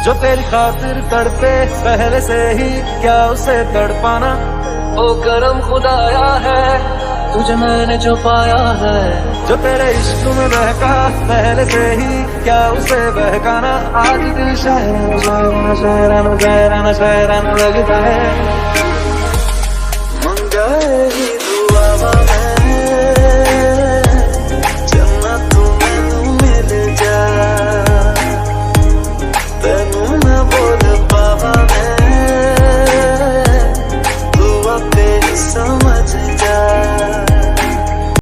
जो तेरी खातिर तड़पे पहले से ही, क्या उसे तड़पाना। ओ करम खुदाया है तुझे मैंने जो पाया है, जो तेरे इश्क में बहका पहले से ही, क्या उसे बहकाना। आज दिल शायराना शायराना शायराना शायराना शायराना लगता है। मंगाए